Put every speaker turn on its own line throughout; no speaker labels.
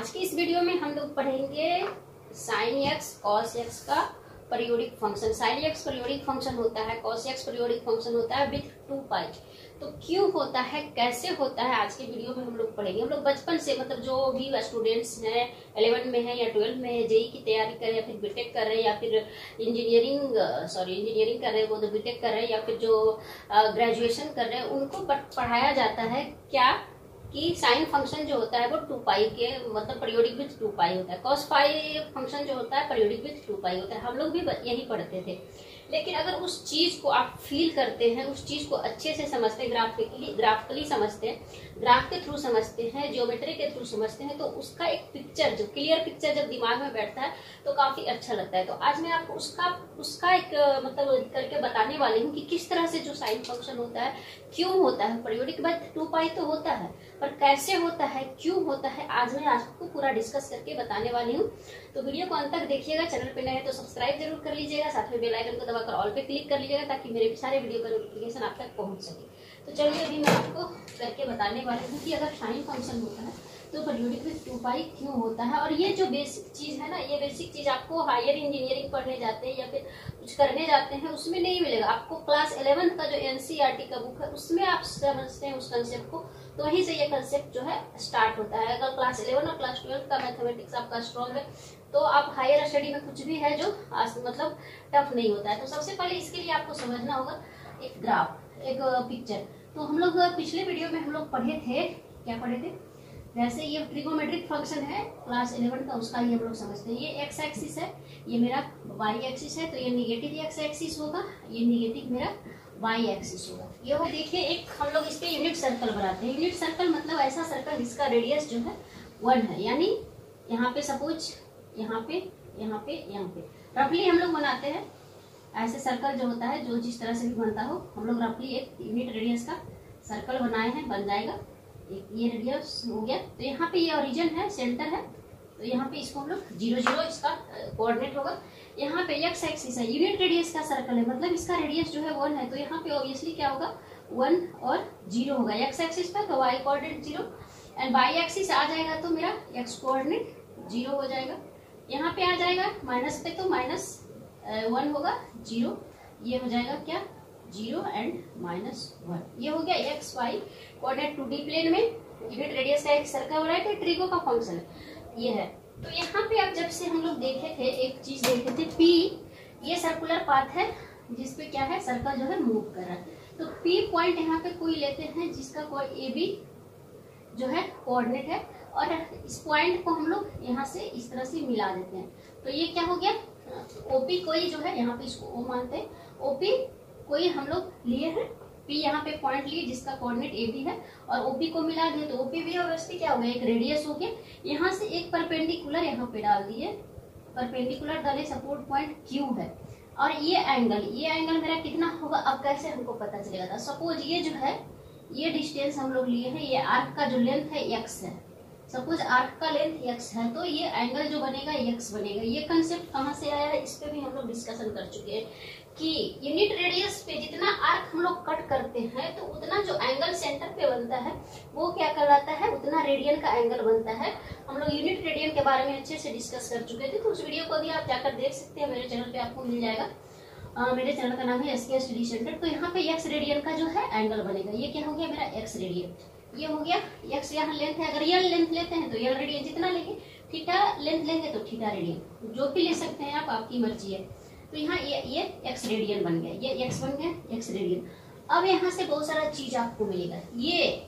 आज की इस वीडियो में हम लोग पढ़ेंगे साइन एक्स कॉस एक्स का periodic function. Sine x periodic function होता है, कॉस एक्स पीरियोडिक फंक्शन होता है विथ 2 पाई। तो क्यों होता है, कैसे होता है, आज के वीडियो में हम लोग पढ़ेंगे। हम लोग बचपन से मतलब जो भी स्टूडेंट्स हैं 11 में है या 12 में है, जेई की तैयारी कर रहे हैं या फिर बीटेक कर रहे हैं या फिर इंजीनियरिंग कर रहे हैं, वो तो बीटेक कर रहे हैं या फिर जो ग्रेजुएशन कर रहे हैं, उनको पढ़ाया जाता है क्या कि साइन फंक्शन जो होता है वो 2 पाई के मतलब पीरियोडिक विथ 2 पाई होता है। कॉस पाई फंक्शन जो होता है पीरियोडिक विथ 2 पाई होता है। हम लोग भी यही पढ़ते थे। लेकिन अगर उस चीज को आप फील करते हैं, उस चीज को अच्छे से समझते हैं, ग्राफिकली समझते हैं, ग्राफ के थ्रू समझते हैं, ज्योमेट्री के थ्रू समझते हैं, तो उसका एक पिक्चर, जो क्लियर पिक्चर जब दिमाग में बैठता है तो काफी अच्छा लगता है। तो आज मैं आपको उसका एक मतलब करके बताने वाली हूँ कि किस तरह से जो साइन फंक्शन होता है, क्यों होता है, पीरियोडिक विथ 2 पाई तो होता है, पर कैसे होता है, क्यों होता है, आज मैं आपको पूरा डिस्कस करके बताने वाली हूँ। तो वीडियो को अंत तक देखिएगा। चैनल पे नए हैं तो सब्सक्राइब जरूर कर लीजिएगा, साथ में बेल आइकन को दबाकर ऑल पे क्लिक कर लीजिएगा ताकि मेरे सारे वीडियो का नोटिफिकेशन आप तक पहुंच सके। तो चलिए अभी मैं आपको करके बताने वाली हूँ कि अगर साइन फंक्शन होता है तो पीरियोडिक विथ 2 पाई क्यों होता है। और ये जो बेसिक चीज है ना, ये बेसिक चीज आपको हायर इंजीनियरिंग पढ़ने जाते हैं या फिर कुछ करने जाते हैं उसमें नहीं मिलेगा। आपको क्लास 11 का जो एनसीईआरटी का बुक है उसमें आप समझते हैं उस कंसेप्ट को, तो वहीं से ये कंसेप्ट जो है स्टार्ट होता है। अगर क्लास 11 और क्लास 12 का मैथमेटिक्स आपका स्ट्रॉन्ग है तो आप हायर स्टडी में कुछ भी है जो मतलब टफ नहीं होता है। तो सबसे पहले इसके लिए आपको समझना होगा एक ग्राफ, एक पिक्चर। तो हम लोग पिछले वीडियो में हम लोग पढ़े थे, क्या पढ़े थे, वैसे ये ट्रिगोमेट्रिक फंक्शन है क्लास 11 का, उसका ही हम लोग समझते हैं। ये एक्स एक्सिस है, ये मेरा वाई एक्सिस है, तो ये निगेटिव एक्स एक्सिस होगा, ये निगेटिव मेरा वाई एक्सिस होगा। ये हो देखिए, एक हम लोग इस पे यूनिट सर्कल बनाते हैं। यूनिट सर्कल मतलब ऐसा सर्कल जिसका रेडियस जो है 1 है, यानी यहाँ पे सपोज यहाँ पे यहाँ पे यहाँ पे रफली हम लोग बनाते हैं ऐसे सर्कल जो होता है, जो जिस तरह से भी बनता हो, हम लोग रफली एक यूनिट रेडियस का सर्कल बनाए हैं, बन जाएगा। एक ये रेडियस हो गया, तो यहाँ पे ये ओरिजिन है, सेंटर है, तो यहाँ पे इसको हम लोग 0 0 इसका कोऑर्डिनेट होगा। यहाँ पे एक्स एक्सिस है, यूनिट रेडियस का सर्कल है, मतलब इसका रेडियस जो है 1 है, तो यहाँ पे ऑब्वियसली क्या होगा 1 और 0 होगा एक्स एक्सिस पे, तो Y coordinate 0 and Y axis आ जाएगा तो मेरा एक्स कोऑर्डिनेट 0 हो जाएगा। यहाँ पे आ जाएगा माइनस पे तो -1 होगा 0, ये हो जाएगा क्या 0 एंड -1। ये हो गया X Y coordinate 2D plane में यूनिट रेडियस का एक सर्कल हो रहा है, तो ट्रिगो का फंक्शन है ये है। तो यहाँ पे आप जब से हम लोग देखे थे, एक चीज देखे थे, पी ये सर्कुलर पाथ है जिसपे क्या है सर्कल जो है मूव कर रहा है। तो पी पॉइंट यहाँ पे कोई लेते हैं जिसका कोई AB जो है कोऑर्डिनेट है, और इस पॉइंट को हम लोग यहाँ से इस तरह से मिला देते हैं। तो ये क्या हो गया, OP कोई जो है, यहाँ पे इसको O मानते हैं, OP कोई हम लोग लिए हैं, P यहाँ पे पॉइंट लिए जिसका कोऑर्डिनेट AB है, और OP को मिला दिए तो OP भी ऑब्वियसली क्या हो गया, एक रेडियस हो गया। यहाँ से एक परपेंडिकुलर यहाँ पे डाल दिए, परपेंडिकुलर डाले, सपोर्ट पॉइंट Q है, और ये एंगल मेरा कितना होगा, अब कैसे हमको पता चलेगा था। सपोज ये जो है ये डिस्टेंस हम लोग लिए हैं, ये आर्क का जो लेंथ है x है, सपोज आर्क का लेंथ x है, तो ये एंगल जो बनेगा x बनेगा। ये कंसेप्ट कहाँ से आया है, इस पे भी हम लोग डिस्कशन कर चुके हैं कि यूनिट रेडियस पे जितना आर्क हम लोग कट करते हैं तो उतना जो एंगल सेंटर पे बनता है वो क्या कहलाता है, उतना रेडियन का एंगल बनता है। हम लोग यूनिट रेडियन के बारे में अच्छे से डिस्कस कर चुके थे, तो उस वीडियो को भी आप जाकर देख सकते हैं, मेरे चैनल पे आपको मिल जाएगा। मेरे चैनल का नाम है SK स्टडी सेंटर। तो यहाँ पे एक्स रेडियन का जो है एंगल बनेगा, ये क्या हो गया मेरा एक्स रेडियन, ये हो गया एक्स, यहाँ लेंथ है, अगर यल लेंथ लेते हैं तो यल रेडियन जितना लेंगे, थीटा लेंथ लेंगे तो थीटा रेडियन, जो भी ले सकते हैं आप, आपकी मर्जी है। तो यहाँ ये एक्स रेडियन बन गया, ये एक्स बन गया एक्स रेडियन। अब यहाँ से बहुत सारा चीज आपको मिलेगा, ये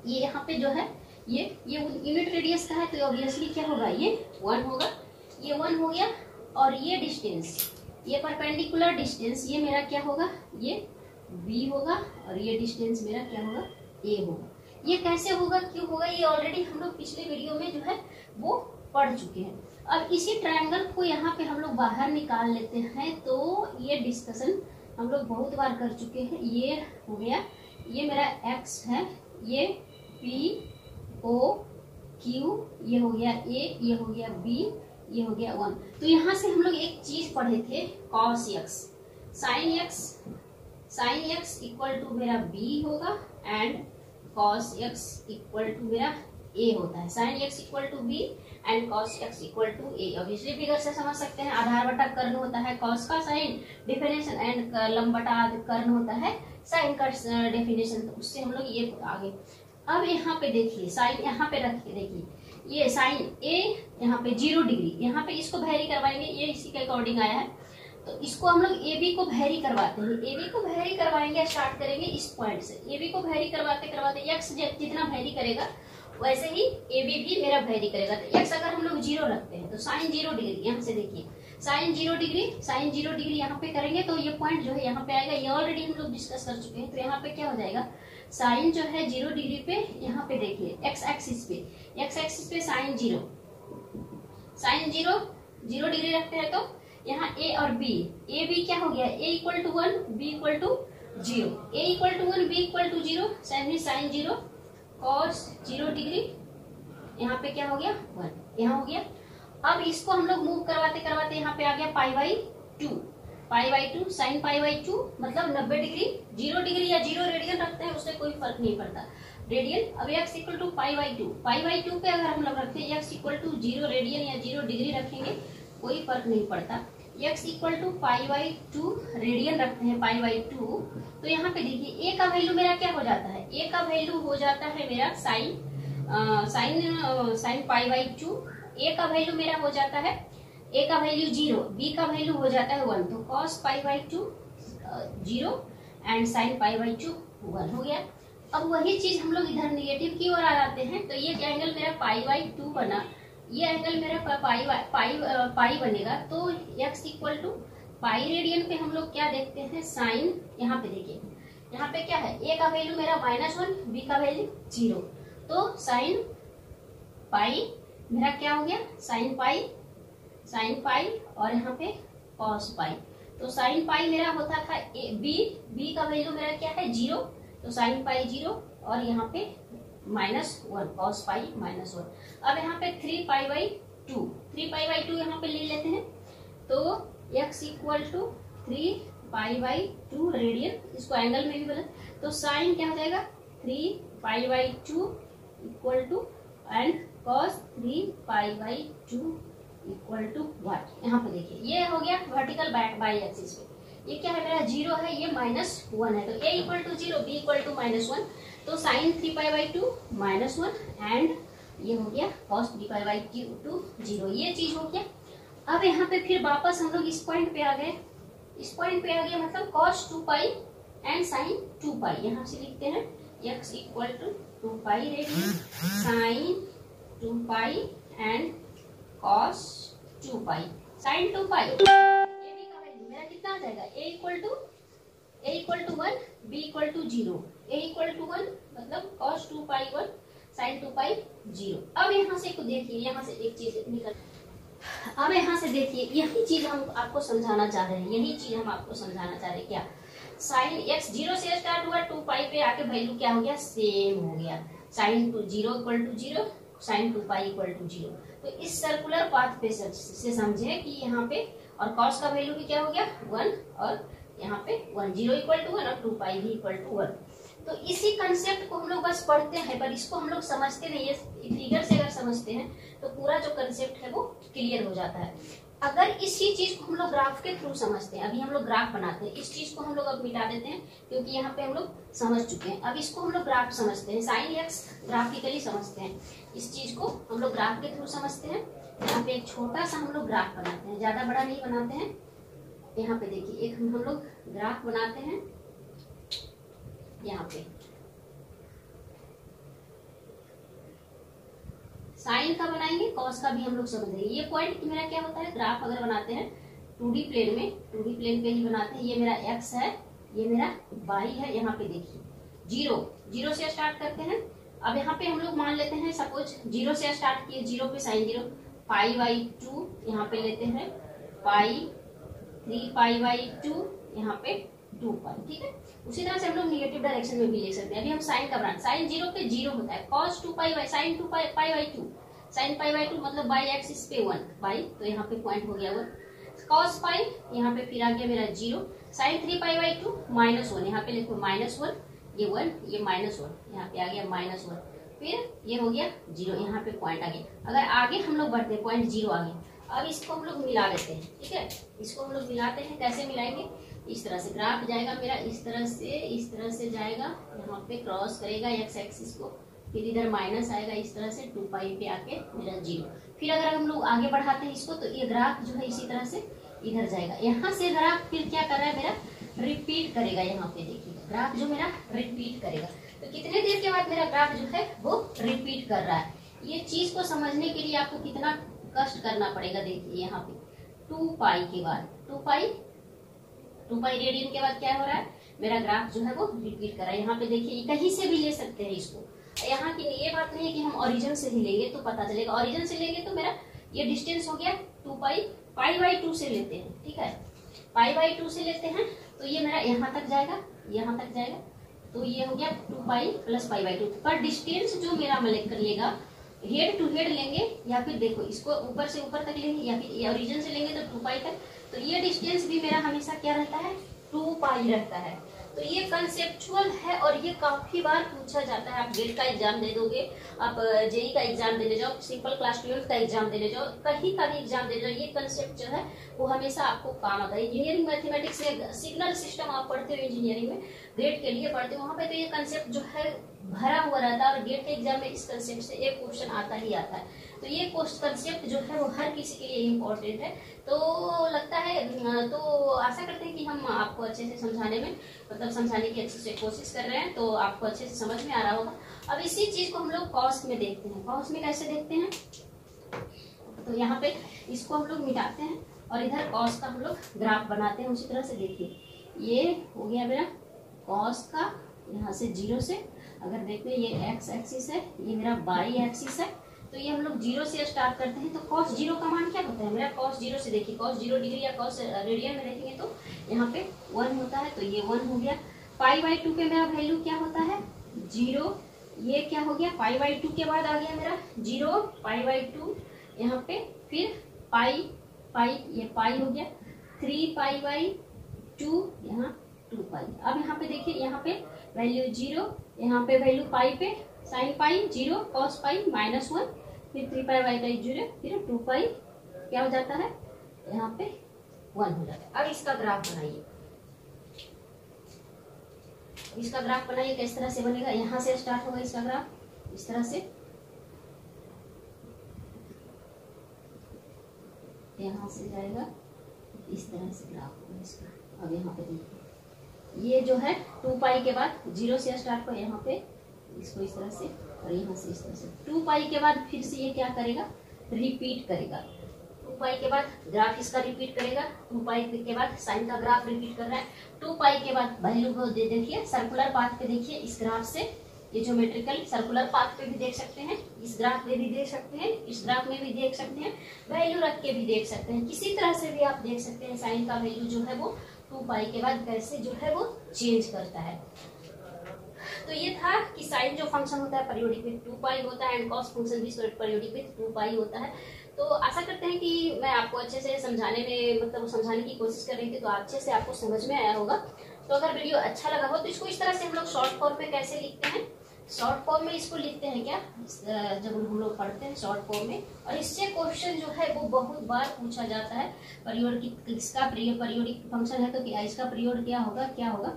यहाँ पे जो है ये यूनिट रेडियस का है, तो ऑब्वियसली क्या होगा, ये 1 होगा, ये 1 हो गया, और ये डिस्टेंस, ये परपेंडिकुलर डिस्टेंस, ये मेरा क्या होगा, ये B होगा, और ये डिस्टेंस मेरा क्या होगा, A होगा। ये कैसे होगा, क्यों होगा, ये ऑलरेडी हम लोग पिछले वीडियो में जो है वो पढ़ चुके हैं। अब इसी ट्रायंगल को यहाँ पे हम लोग बाहर निकाल लेते हैं, तो ये डिस्कशन हम लोग बहुत बार कर चुके हैं। ये हो गया, ये मेरा x है, ये P O Q, ये हो गया A, ये हो गया B, ये हो गया 1। तो यहाँ से हम लोग एक चीज पढ़े थे, cos x, sin x equal to मेरा B होगा, and cos x equal to मेरा ए होता है। Sine X equal to B and cos X equal to A. Obviously figure से समझ सकते हैं, आधार बटा कर्ण होता है कॉस का साइन डेफिनेशन एंड लंब बटा कर्ण होता है साइन का डेफिनेशन। तो उससे हम लोग ये आगे। अब यहाँ पे देखिए साइन यहाँ पे रखिए, देखिए ये साइन ए यहाँ पे 0 डिग्री, यहाँ पे इसको वैरी करवाएंगे, ये इसी के अकॉर्डिंग आया है। तो इसको हम लोग ए बी को वैरी करवाते हैं, ए बी को वैरी करवाएंगे, स्टार्ट करेंगे इस पॉइंट से। ए बी को वैरी करवाते करवाते एक्स जितना वैरी करेगा वैसे ही ए बी भी मेरा वैरी करेगा। तो एक्स अगर हम लोग 0 रखते हैं तो साइन 0 डिग्री, यहाँ से देखिए साइन 0 डिग्री, साइन 0 डिग्री यहाँ पे करेंगे तो ये पॉइंट जो है यहाँ पे आएगा। ये ऑलरेडी हम लोग डिस्कस कर चुके हैं। तो यहाँ पे क्या हो जाएगा, साइन जो है 0 डिग्री पे, यहाँ पे देखिए एक्स एक्सिस पे साइन 0, साइन 0 डिग्री रखते हैं तो यहाँ ए और बी, ए बी क्या हो गया, A equal to 1 B equal to 0, A equal to 1 B equal to 0, sine 0 cos 0 degree, यहाँ पे क्या हो गया 1, यहाँ हो गया। अब इसको हम लोग मूव करवाते करवाते यहाँ पे आ गया पाई बाई 2, साइन पाई बाई 2 मतलब 90 डिग्री। 0 डिग्री या 0 रेडियन रखते हैं उससे कोई फर्क नहीं पड़ता, रेडियन। अब X equal to pi by 2 पे अगर हम लोग रखते हैं एक्स इक्वल टू 0 रेडियन या 0 डिग्री रखेंगे कोई फर्क नहीं पड़ता। X equal to pi by 2 radian रखते हैं पाई बाई 2, तो यहाँ पे देखिए ए का वैल्यू मेरा क्या हो जाता है, ए का वैल्यू हो जाता है मेरा साइन पाई बाई 2, ए का वैल्यू मेरा हो जाता है, ए का वैल्यू 0, बी का वैल्यू हो जाता है 1, तो cos pi by 2 0 and sine pi by 2 1 हो गया। अब वही चीज हम लोग इधर निगेटिव की ओर आ जाते हैं, तो ये एंगल मेरा पाई बाई 2 बना, ये एंगल मेरा पाई बनेगा। तो x equal to pi radian पे हम लोग क्या देखते हैं, साइन, यहाँ पे देखिए यहाँ पे क्या है, a का वैल्यू मेरा -1 b का वैल्यू 0, तो साइन पाई मेरा क्या हो गया, साइन पाई और यहाँ पे कॉस पाई। तो साइन पाई मेरा होता था b का वैल्यू मेरा क्या है 0, तो साइन पाई 0 और यहाँ पे -1 कॉस पाई -1। अब यहाँ पे 3 पाई बाई 2 यहाँ पे ले लेते हैं, तो x equal to 3 pi by 2 radian, इसको एंगल में भी बदल, तो साइन क्या हो जाएगा 3 pi by 2 equal to and cos 3 pi by 2 equal to 1। यहाँ पे देखिए ये हो गया वर्टिकल बाई एक्सिस पे, ये क्या है मेरा 0 है, ये -1 है, तो a equal to 0 b equal to -1, तो साइन 3 पाई बाई 2 -1 एंड ये हो गया कॉस 3 पाई बाई 2 0, ये चीज हो गया। अब यहाँ पे फिर वापस हम लोग इस पॉइंट पे आ गए, मतलब cos 2 pi and sine 2 pi, यहाँ से लिखते हैं x equal to 2 pi radian sine 2 pi and cos 2 pi sine 2 pi. मेरा कितना आ जाएगा, a equal to 1 b equal to 0, a equal to 1 मतलब cos 2 पाई 1 sin 2 पाई 0। अब यहाँ से देखिए, यहाँ से एक चीज निकल, अब यहाँ से देखिए यही चीज हम आपको समझाना चाह रहे हैं, क्या साइन x 0 से स्टार्ट हुआ 2 पाई पे आके वैल्यू क्या हो गया, सेम हो गया, sine 0 equal to 0 sine 2 pi equal to 0। तो इस सर्कुलर पाथ पे से समझे कि यहाँ पे और cos का वैल्यू भी क्या हो गया 1 और यहाँ पे 1, 0 इक्वल टू 1 और 2 पाई भी इक्वल टू 1। तो इसी कंसेप्ट को हम लोग बस पढ़ते हैं, पर इसको हम लोग समझते नहीं है। फिगर से अगर समझते हैं तो पूरा जो कंसेप्ट है वो क्लियर हो जाता है। अगर इसी चीज को हम लोग ग्राफ के थ्रू समझते हैं, अभी हम लोग ग्राफ बनाते हैं, इस चीज को हम लोग अब मिटा देते हैं क्योंकि यहाँ पे हम लोग समझ चुके हैं। अब इसको हम लोग ग्राफ समझते हैं, साइन एक्स ग्राफिकली समझते हैं, इस चीज को हम लोग ग्राफ के थ्रू समझते हैं। यहाँ पे एक छोटा सा हम लोग ग्राफ बनाते हैं, ज्यादा बड़ा नहीं बनाते हैं। यहाँ पे देखिए एक हम लोग ग्राफ बनाते हैं, यहाँ पे साइन का बनाएंगे, कॉस का भी हम लोग समझेंगे। ये पॉइंट मेरा क्या होता है, ग्राफ अगर बनाते हैं 2D प्लेन में, 2D प्लेन पे ही बनाते हैं। ये मेरा x है, ये मेरा y है। यहाँ पे देखिए 0 से स्टार्ट करते हैं। अब यहाँ पे हम लोग मान लेते हैं, सपोज 0 से स्टार्ट किए, 0 पे साइन 0 पाई बाई 2, यहाँ पे लेते हैं पाई 3 पाई बाई 2, यहाँ पे 2 पाई, ठीक है। उसी तरह से हम लोग निगेटिव डायरेक्शन में भी ले सकते हैं। अभी हम साइन का बनाते, साइन 0 पे 0 होता है, cos 2 pi by sine 2 pi by 2, sine pi by 2 मतलब बाई एक्सिस पे 1 पाई, तो यहाँ पे पॉइंट हो गया 1, cos पाई, यहाँ पे फिर आ गया मेरा 0, साइन 3 पाई बाई 2 -1, यहाँ पे लिखो -1, ये 1 ये -1, यहाँ पे आ गया -1, फिर ये हो गया 0, यहाँ पे पॉइंट आ गया। अगर आगे हम लोग बढ़ते हैं, पॉइंट 0 आ गया। अब इसको हम लोग मिला लेते हैं, ठीक है। इसको हम लोग मिलाते हैं, कैसे मिलाएंगे, इस तरह से ग्राफ जाएगा मेरा, इस तरह से जाएगा, यहाँ पे क्रॉस करेगा एक्स एक्सिस को, फिर इधर माइनस आएगा, इस तरह से 2 पाई पे आके मेरा 0। फिर अगर हम लोग आगे बढ़ाते हैं इसको, तो ये ग्राफ जो है इसी तरह से इधर जाएगा। यहाँ से ग्राफ फिर क्या कर रहा है मेरा, रिपीट करेगा। यहाँ पे देखिए ग्राफ जो मेरा रिपीट करेगा। तो कितने देर के बाद मेरा ग्राफ जो है वो रिपीट कर रहा है। ये चीज को समझने के लिए आपको कितना कष्ट करना पड़ेगा। देखिए यहाँ पे 2 पाई के बाद 2 पाई रेडियन के बाद क्या हो रहा है, मेरा ग्राफ जो है वो रिपीट कर रहा है। यहाँ पे देखिए कहीं से भी ले सकते हैं इसको। यहाँ की ये बात नहीं है कि हम ओरिजिन से ही लेंगे तो पता चलेगा। ओरिजिन से लेंगे तो मेरा ये डिस्टेंस हो गया 2 पाई 2 से लेते हैं, ठीक है। पाई बाई 2 से लेते हैं तो ये मेरा यहाँ तक जाएगा, यहाँ तक जाएगा, तो ये हो गया 2 पाई प्लस पाई बाई 2। पर डिस्टेंस जो मेरा मलेक्ट कर लेगा, हेड टू हेड लेंगे या फिर देखो इसको ऊपर से ऊपर तक लेंगे या फिर ओरिजिन से लेंगे तो 2 पाई तक, तो ये डिस्टेंस भी मेरा हमेशा क्या रहता है, 2 पाई रहता है। तो ये कंसेप्चुअल है और ये काफी बार पूछा जाता है। आप गेट का एग्जाम दे दोगे, आप जेई का एग्जाम देने जाओ, सिंपल क्लास 12 का एग्जाम देने जाओ, कहीं का भी एग्जाम देने जाओ, ये कंसेप्ट जो है वो हमेशा आपको काम आता है। इंजीनियरिंग मैथमेटिक्स में सिग्नल सिस्टम आप पढ़ते हो, इंजीनियरिंग में ग्रेड के लिए पढ़ते हो, वहां पे तो ये कंसेप्ट जो है भरा हुआ रहता है और गेट के एग्जाम में इस कंसेप्ट से एक क्वेश्चन आता ही आता है। तो ये कंसेप्ट जो है वो हर किसी के लिए इम्पोर्टेंट है। तो लगता है, तो आशा करते हैं कि हम आपको अच्छे से समझाने में, मतलब समझाने की अच्छे से कोशिश कर रहे हैं, तो आपको अच्छे से समझ में आ रहा होगा। अब इसी चीज को हम लोग कॉस्ट में देखते हैं। कॉस्ट में कैसे देखते हैं, तो यहाँ पे इसको हम लोग मिटाते हैं और इधर कॉस्ट का हम लोग ग्राफ बनाते हैं। उसी तरह से देखिए ये हो गया मेरा कॉस्ट का, यहाँ से 0 से अगर देखते हैं ये एक्स एक्सिस है, ये मेरा वाई एक्सिस है, तो ये हम लोग 0 से स्टार्ट करते हैं। तो कॉस 0 का मान क्या होता है मेरा, कॉस 0 से देखिए, कॉस 0 डिग्री या कॉस रेडियन में देखेंगे तो यहाँ पे 1 होता है, तो ये 1 हो गया। पाई बाई 2 पे मेरा वैल्यू क्या होता है, 0। ये क्या हो गया, पाई बाई 2 के बाद आ गया मेरा 0, पाई बाई 2 यहाँ पे, फिर पाई ये पाई हो गया, 3 पाई बाई 2 यहाँ 2 पाई। अब यहाँ पे देखिए, यहाँ पे वैल्यू 0, यहाँ पे वैल्यू पाई पे साइन पाई 0, कॉस पाई -1, फिर 3 पाई बाई 0, फिर 2 पाई क्या हो जाता है, यहाँ पे 1 हो जाता है। अब इसका ग्राफ बनाइए, इसका ग्राफ बनाइए, किस तरह से बनेगा, यहाँ से स्टार्ट होगा इसका ग्राफ, इस तरह से, यहाँ से जाएगा, इस तरह से ग्राफ होगा इसका। अब यहाँ पे देखिए ये जो है 2 पाई के बाद 0 से स्टार्ट हो, यहाँ पे इसको इस तरह से और यहाँ से इस तरह से। 2 पाई के बाद फिर से ये क्या करेगा, रिपीट करेगा। 2 पाई के बाद ग्राफ इसका रिपीट करेगा, 2 पाई के बाद साइन का ग्राफ रिपीट कर रहा है। 2 पाई के बाद वैल्यू को देखिए, सर्कुलर पाथ पे देखिए, इस ग्राफ से ये ज्योमेट्रिकल सर्कुलर पाथ पे भी देख सकते हैं, इस ग्राफ में भी देख सकते हैं, इस ग्राफ में भी देख सकते हैं, वैल्यू रख के भी देख सकते हैं, किसी तरह से भी आप देख सकते हैं साइन का वैल्यू जो है वो 2 पाई के बाद कैसे जो है वो चेंज करता है। तो ये था कि साइन जो फंक्शन होता है पीरियोडिक विथ 2 पाई होता है एंड कॉस फंक्शन भी पीरियोडिक विथ 2 पाई होता है। तो आशा करते हैं कि मैं आपको अच्छे से समझाने में, मतलब समझाने की कोशिश कर रही थी, तो अच्छे से आपको समझ में आया होगा। तो अगर वीडियो अच्छा लगा हो तो इसको इस तरह से हम लोग शॉर्ट फॉर्म में कैसे लिखते हैं, शॉर्ट फॉर्म में इसको लिखते हैं क्या, जब हम लोग पढ़ते हैं शॉर्ट फॉर्म में, और इससे क्वेश्चन जो है वो बहुत बार पूछा जाता है। पीरियोडिक, इसका पीरियोडिक फंक्शन है तो क्या इसका पीरियड क्या होगा,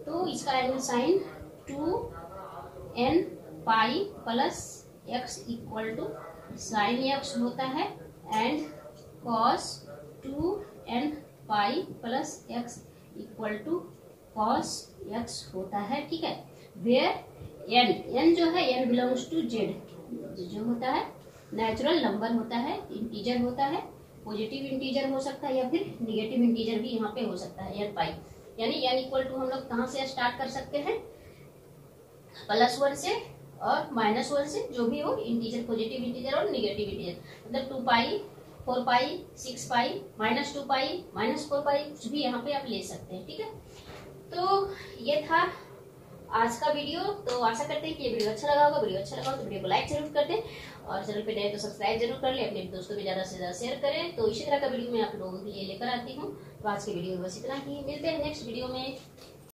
तो इसका angle sine 2n pi plus x equal to sine x होता है and cos 2n pi plus x equal to cos x होता है, ठीक है। वेयर n जो है n बिलोंग्स टू z, जो होता है नेचुरल नंबर होता है, इंटीजर होता है, पॉजिटिव इंटीजर हो सकता है या फिर निगेटिव इंटीजर भी यहाँ पे हो सकता है, n पाई। यानी n इक्वल टू हम लोग कहाँ से स्टार्ट कर सकते हैं, +1 से और -1 से, जो भी हो इंटीजर, पॉजिटिव इंटीजर और निगेटिव इंटीजर, मतलब 2 पाई 4 पाई 6 पाई -2 पाई -4 पाई, कुछ भी यहाँ पे आप ले सकते हैं, ठीक है। तो ये था आज का वीडियो। तो आशा करते हैं कि ये वीडियो अच्छा लगा होगा। वीडियो अच्छा लगा हो तो वीडियो को लाइक जरूर कर दें और चैनल पे नए तो सब्सक्राइब जरूर कर ले, अपने दोस्तों में ज्यादा से ज्यादा शेयर करें। तो इसी तरह का वीडियो मैं आप लोगों के लिए लेकर आती हूँ। तो आज के वीडियो में बस इतना ही, मिलते हैं नेक्स्ट वीडियो में।